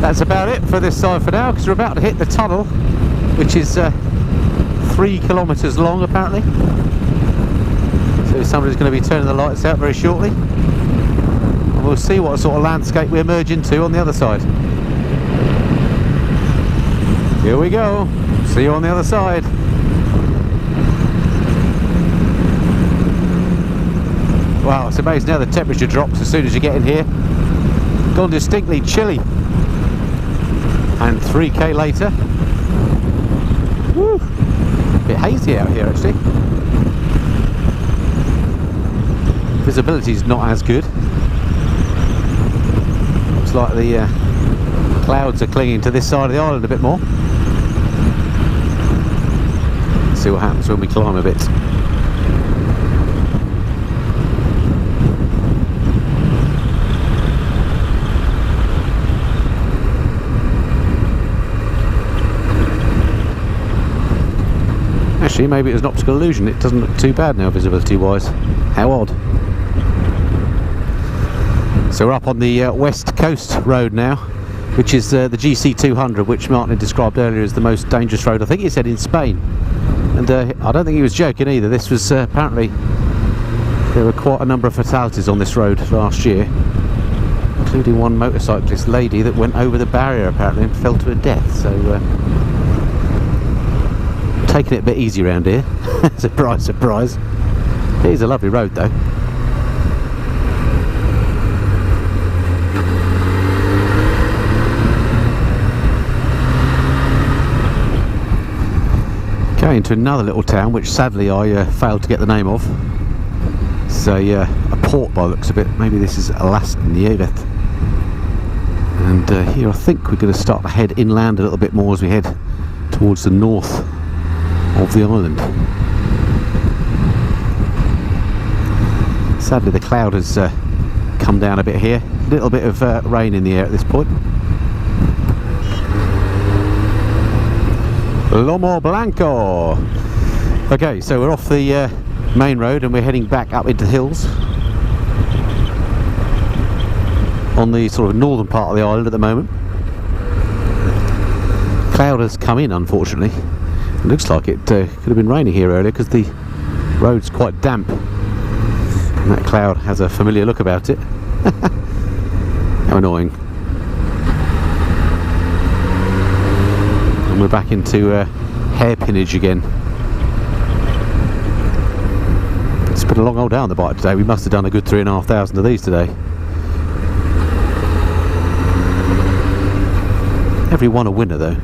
that's about it for this side for now, because we're about to hit the tunnel, which is 3 kilometres long apparently. So somebody's going to be turning the lights out very shortly, and we'll see what sort of landscape we emerge into on the other side. Here we go, see you on the other side. Wow, it's amazing how the temperature drops as soon as you get in here. Gone distinctly chilly. And 3k later. Woo! A bit hazy out here actually. Visibility's not as good. Looks like the clouds are clinging to this side of the island a bit more. Let's see what happens when we climb a bit. Actually, maybe it was an optical illusion. It doesn't look too bad now, visibility-wise. How odd. So we're up on the West Coast Road now, which is the GC 200, which Martin had described earlier as the most dangerous road. I think he said in Spain. And I don't think he was joking either. This was apparently, there were quite a number of fatalities on this road last year, including one motorcyclist lady that went over the barrier apparently and fell to her death. So taking it a bit easy around here. Surprise, surprise. It is a lovely road though. Going into another little town which sadly I failed to get the name of. It's a port by the looks of it. Maybe this is Alaskan. And here I think we're going to start to head inland a little bit more as we head towards the north of the island. Sadly the cloud has come down a bit here. A little bit of rain in the air at this point. Lomo Blanco. Okay, so we're off the main road and we're heading back up into the hills on the sort of northern part of the island at the moment. Cloud has come in, unfortunately. It looks like it could have been raining here earlier because the road's quite damp. And that cloud has a familiar look about it. How annoying. And we're back into hairpinage again. It's been a long old day on the bike today. We must have done a good 3,500 of these today. Every one a winner though.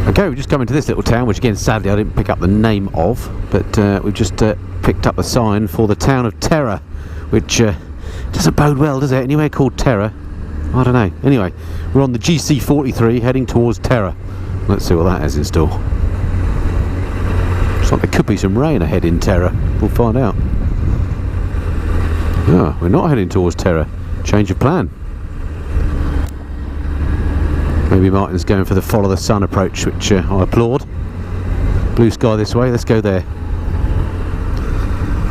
Okay, we've just come into this little town, which again sadly I didn't pick up the name of, but we've just picked up a sign for the town of Terra, which doesn't bode well, does it? Anywhere called Terra? I don't know. Anyway, we're on the GC 43 heading towards Terra. Let's see what that has in store. Looks like there could be some rain ahead in Terra. We'll find out. No, we're not heading towards Terra. Change of plan. Maybe Martin's going for the follow the sun approach, which I applaud. Blue sky this way, let's go there.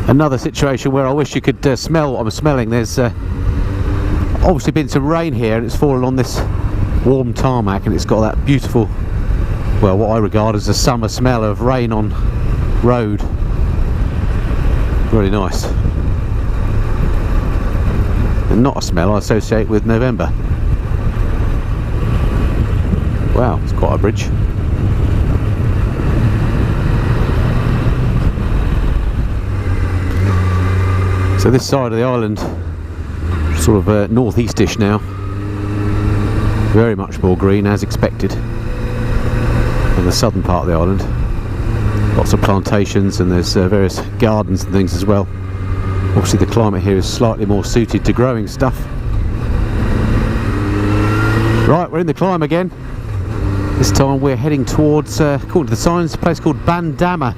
Another situation where I wish you could smell what I'm smelling. There's obviously been some rain here and it's fallen on this warm tarmac and it's got that beautiful, well, what I regard as a summer smell of rain on road. Really nice. And not a smell I associate with November. Wow, it's quite a bridge. So this side of the island, sort of northeastish now, very much more green as expected than the southern part of the island. Lots of plantations and there's various gardens and things as well. Obviously the climate here is slightly more suited to growing stuff. Right, we're in the climb again. This time we're heading towards, according to the signs, a place called Bandama.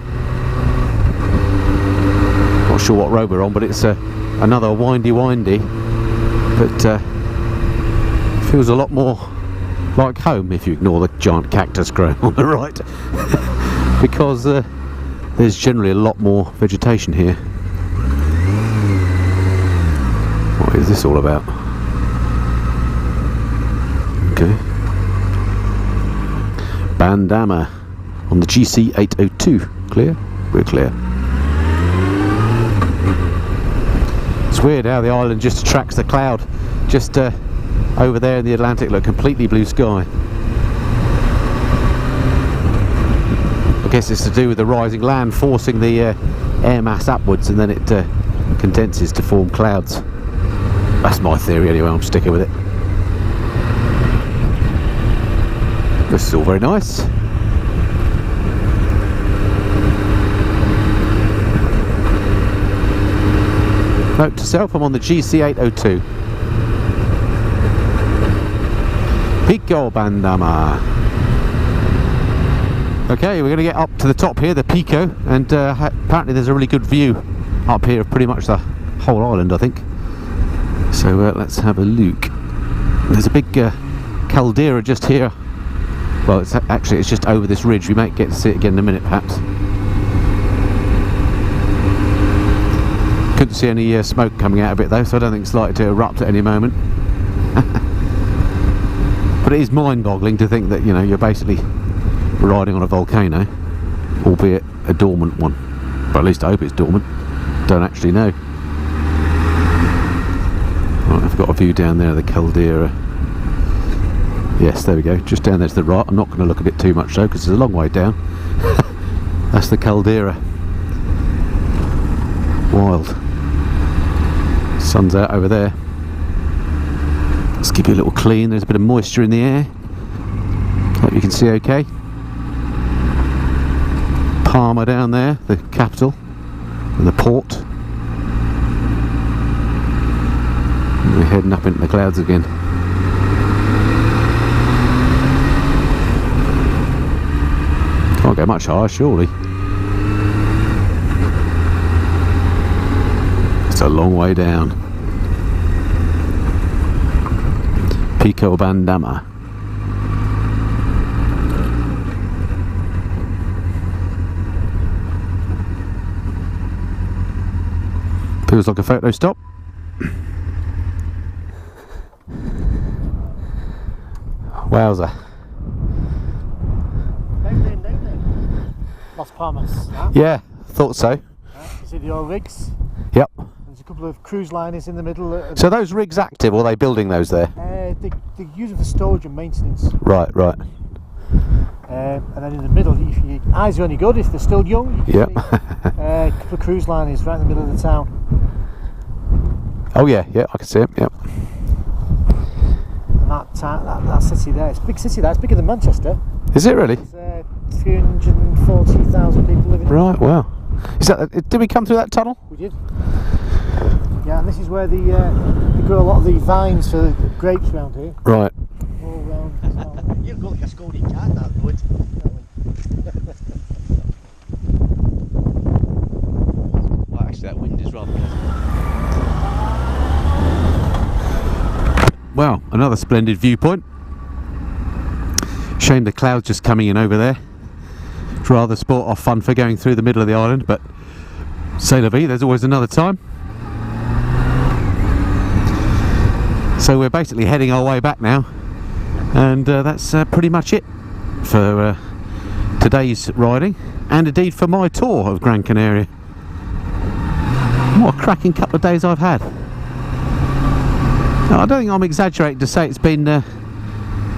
Not sure what road we're on, but it's another windy, but feels a lot more like home if you ignore the giant cactus growing on the right, because there's generally a lot more vegetation here. What is this all about? Bandama on the GC802. Clear? We're clear. It's weird how the island just attracts the cloud. Just over there in the Atlantic, look, completely blue sky. I guess it's to do with the rising land forcing the air mass upwards, and then it condenses to form clouds. That's my theory anyway, I'm sticking with it. This is all very nice. Note to self, I'm on the GC802. Pico Bandama. Okay, we're going to get up to the top here, the Pico, and apparently there's a really good view up here of pretty much the whole island, I think. So let's have a look. There's a big caldera just here. Well, it's just over this ridge. We might get to see it again in a minute, perhaps. Couldn't see any smoke coming out of it though, so I don't think it's likely to erupt at any moment. But it is mind-boggling to think that, you know, you're basically riding on a volcano, albeit a dormant one. But at least I hope it's dormant. Don't actually know. Right, I've got a view down there of the caldera. Yes, there we go, just down there to the right. I'm not going to look at it too much though, because it's a long way down. That's the caldera. Wild. Sun's out over there. Let's give you a little clean. There's a bit of moisture in the air. Hope you can see okay. Palma down there, the capital, and the port. And we're heading up into the clouds again. Can't go much higher, surely. It's a long way down. Pico Bandama. Feels like a photo stop. Wowza. Las Palmas. Huh? Yeah, thought so. You see the oil rigs? Yep. There's a couple of cruise liners in the middle. So those rigs active, or are they building those there? They use them for storage and maintenance. Right, right. And then in the middle, if your eyes are only good, if they're still young, you can see a couple of cruise liners right in the middle of the town. Oh yeah, yeah, I can see it, yep. And that city there, it's a big city there, it's bigger than Manchester. Is it really? There's 340,000 people living there. Right, wow. Is that, did we come through that tunnel? We did. Yeah, and this is where they grow a lot of the vines for the grapes around here. Right. All around as well. You've got like a scolding cat, that road. Well, actually, that wind is rather good. Wow, another splendid viewpoint. Shame the clouds just coming in over there. It's rather sport off fun for going through the middle of the island, but c'est la vie, there's always another time. So we're basically heading our way back now, and that's pretty much it for today's riding, and indeed for my tour of Gran Canaria. What a cracking couple of days I've had. Now, I don't think I'm exaggerating to say it's been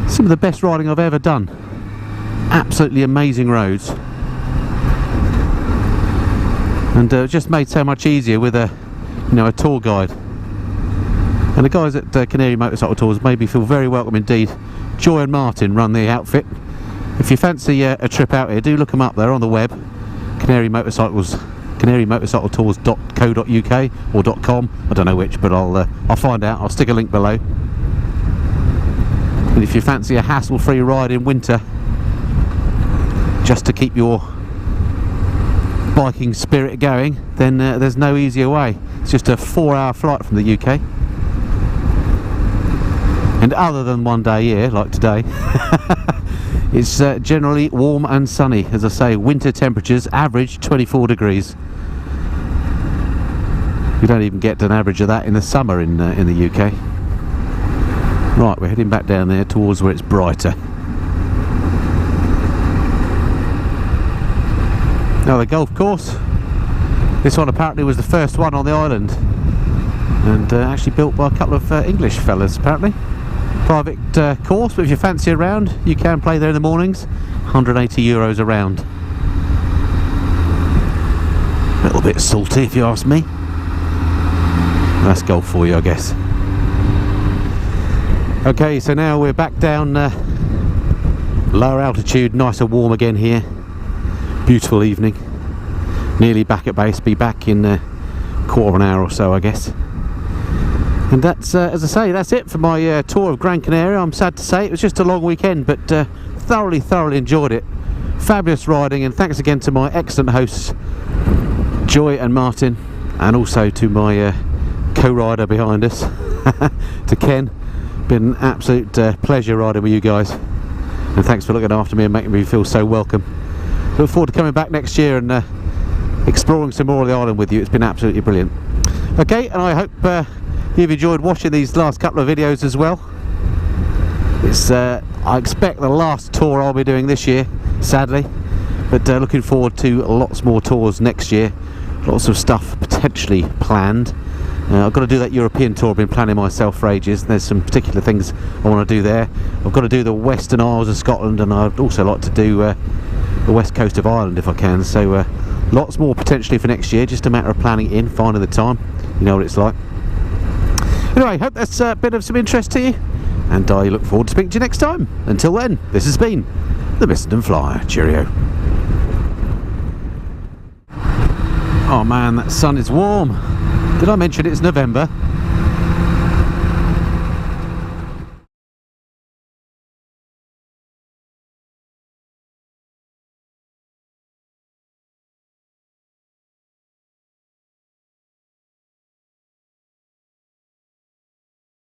some of the best riding I've ever done. Absolutely amazing roads, and just made so much easier with a tour guide. And the guys at Canary Motorcycle Tours made me feel very welcome indeed. Joy and Martin run the outfit. If you fancy a trip out here, do look them up. They're on the web. Canary Motorcycles, canarymotorcycletours.co.uk or .com. I don't know which, but I'll find out. I'll stick a link below. And if you fancy a hassle-free ride in winter, just to keep your biking spirit going, then there's no easier way. It's just a 4-hour flight from the UK. And other than one day a year, like today, it's generally warm and sunny. As I say, winter temperatures average 24 degrees. We don't even get an average of that in the summer in the UK. Right, we're heading back down there towards where it's brighter. Now the golf course. This one apparently was the first one on the island, and actually built by a couple of English fellas apparently. Private course, but if you fancy a round, you can play there in the mornings. €180 a round. A little bit salty if you ask me. That's golf for you, I guess. Okay, so now we're back down lower altitude, nice and warm again here. Beautiful evening. Nearly back at base, be back in a quarter of an hour or so, I guess. And that's, as I say, that's it for my tour of Gran Canaria. I'm sad to say it was just a long weekend, but thoroughly enjoyed it. Fabulous riding, and thanks again to my excellent hosts, Joy and Martin, and also to my co-rider behind us, to Ken. Been an absolute pleasure riding with you guys, and thanks for looking after me and making me feel so welcome. Look forward to coming back next year and exploring some more of the island with you. It's been absolutely brilliant. Okay, and I hope you've enjoyed watching these last couple of videos as well. It's I expect the last tour I'll be doing this year, sadly, but looking forward to lots more tours next year. Lots of stuff potentially planned. I've got to do that European tour I've been planning myself for ages. There's some particular things I want to do there. I've got to do the Western Isles of Scotland, and I'd also like to do the west coast of Ireland if I can. So lots more potentially for next year, just a matter of planning in, finding the time. You know what it's like. Anyway, hope that's a bit of some interest to you, and I look forward to speaking to you next time. Until then, this has been the Missenden Flyer. Cheerio. Oh man, that sun is warm. Did I mention it's November?